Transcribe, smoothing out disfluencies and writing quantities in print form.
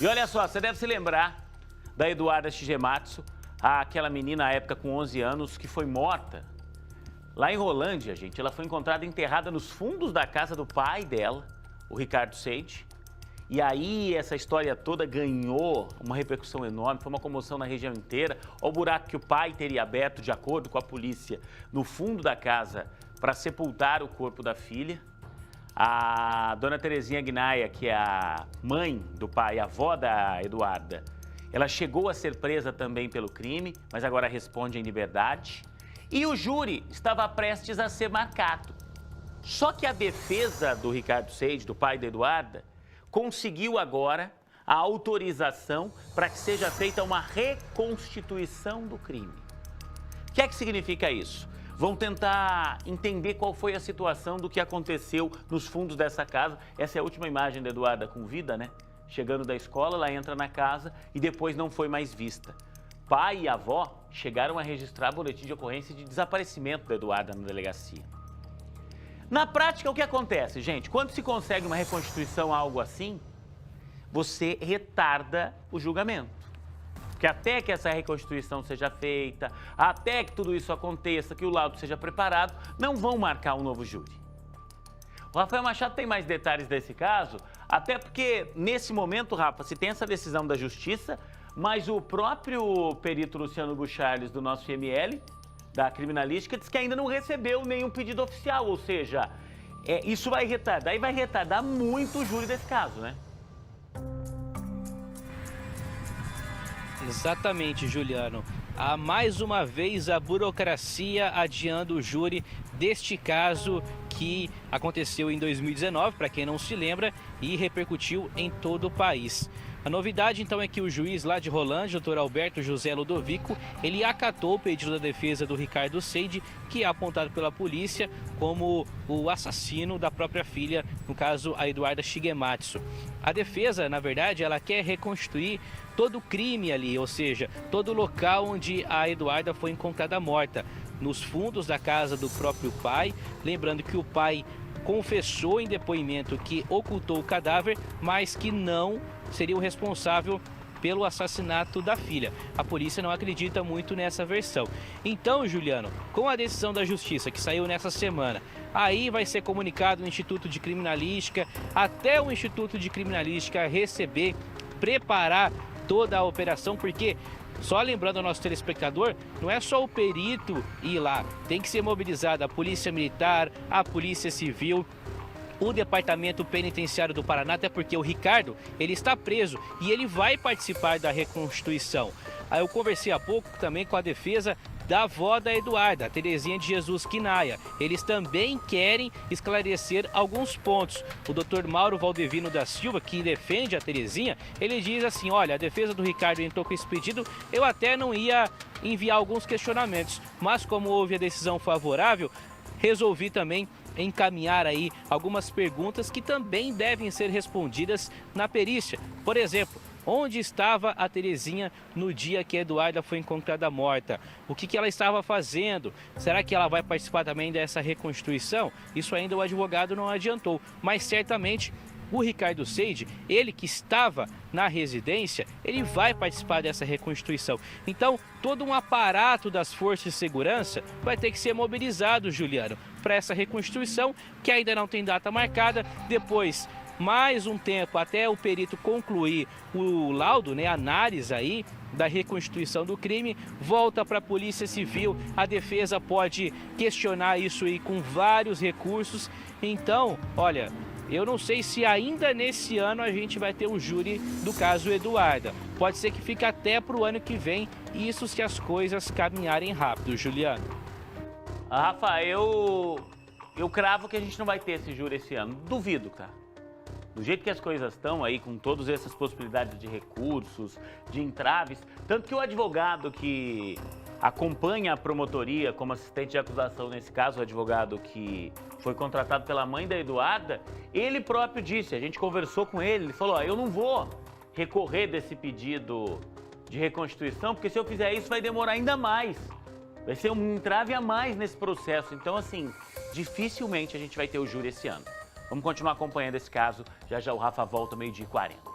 E olha só, você deve se lembrar da Eduarda Shigematsu, aquela menina à época com 11 anos que foi morta. Lá em Rolândia, gente, ela foi encontrada enterrada nos fundos da casa do pai dela, o Ricardo Seide. E aí essa história toda ganhou uma repercussão enorme, foi uma comoção na região inteira. Olha o buraco que o pai teria aberto, de acordo com a polícia, no fundo da casa para sepultar o corpo da filha. A dona Terezinha Gnaia, que é a mãe do pai, a avó da Eduarda, ela chegou a ser presa também pelo crime, mas agora responde em liberdade. E o júri estava prestes a ser marcado. Só que a defesa do Ricardo Seide, do pai da Eduarda, conseguiu agora a autorização para que seja feita uma reconstituição do crime. O que é que significa isso? Vão tentar entender qual foi a situação do que aconteceu nos fundos dessa casa. Essa é a última imagem da Eduarda com vida, né? Chegando da escola, ela entra na casa e depois não foi mais vista. Pai e avó chegaram a registrar boletim de ocorrência de desaparecimento da Eduarda na delegacia. Na prática, o que acontece, gente? Quando se consegue uma reconstituição, algo assim, você retarda o julgamento. Porque até que essa reconstituição seja feita, até que tudo isso aconteça, que o laudo seja preparado, não vão marcar um novo júri. O Rafael Machado tem mais detalhes desse caso, até porque nesse momento, Rafa, se tem essa decisão da Justiça, mas o próprio perito Luciano Bucharles do nosso IML, da criminalística, diz que ainda não recebeu nenhum pedido oficial, ou seja, isso vai retardar e vai retardar muito o júri desse caso, né? Exatamente, Juliano. Há mais uma vez a burocracia adiando o júri deste caso que aconteceu em 2019, para quem não se lembra, e repercutiu em todo o país. A novidade, então, é que o juiz lá de Rolândia, Dr. Alberto José Ludovico, ele acatou o pedido da defesa do Ricardo Seide, que é apontado pela polícia como o assassino da própria filha, no caso, a Eduarda Shigematsu. A defesa, na verdade, ela quer reconstruir todo o crime ali, ou seja, todo o local onde a Eduarda foi encontrada morta, nos fundos da casa do próprio pai. Lembrando que o pai confessou em depoimento que ocultou o cadáver, mas que não seria o responsável pelo assassinato da filha. A polícia não acredita muito nessa versão. Então, Juliano, com a decisão da Justiça que saiu nessa semana, aí vai ser comunicado o Instituto de Criminalística, até o Instituto de Criminalística receber, preparar toda a operação, porque, só lembrando ao nosso telespectador, não é só o perito ir lá, tem que ser mobilizada a Polícia Militar, a Polícia Civil, o Departamento Penitenciário do Paraná, até porque o Ricardo, ele está preso e ele vai participar da reconstituição. Aí eu conversei há pouco também com a defesa da avó da Eduarda, a Terezinha de Jesus Gnaia. Eles também querem esclarecer alguns pontos. O Dr. Mauro Valdevino da Silva, que defende a Terezinha, ele diz assim: olha, a defesa do Ricardo entrou com esse pedido, eu até não ia enviar alguns questionamentos, mas como houve a decisão favorável, resolvi também encaminhar aí algumas perguntas que também devem ser respondidas na perícia. Por exemplo, onde estava a Terezinha no dia que a Eduarda foi encontrada morta? O que ela estava fazendo? Será que ela vai participar também dessa reconstituição? Isso ainda o advogado não adiantou, mas certamente o Ricardo Seide, ele que estava na residência, ele vai participar dessa reconstituição. Então, todo um aparato das forças de segurança vai ter que ser mobilizado, Juliano, para essa reconstituição, que ainda não tem data marcada. Depois, mais um tempo até o perito concluir o laudo, né, a análise aí da reconstituição do crime, volta para a Polícia Civil. A defesa pode questionar isso aí com vários recursos. Então, olha, eu não sei se ainda nesse ano a gente vai ter o júri do caso Eduarda. Pode ser que fique até para o ano que vem, isso se as coisas caminharem rápido, Juliano. Rafa, eu cravo que a gente não vai ter esse júri esse ano. Duvido, tá? Do jeito que as coisas estão aí, com todas essas possibilidades de recursos, de entraves, tanto que o advogado que acompanha a promotoria como assistente de acusação, nesse caso, o advogado que foi contratado pela mãe da Eduarda, ele próprio disse, a gente conversou com ele, ele falou, eu não vou recorrer desse pedido de reconstituição, porque se eu fizer isso vai demorar ainda mais. Vai ser um entrave a mais nesse processo. Então, assim, dificilmente a gente vai ter o júri esse ano. Vamos continuar acompanhando esse caso. Já já o Rafa volta 12h40.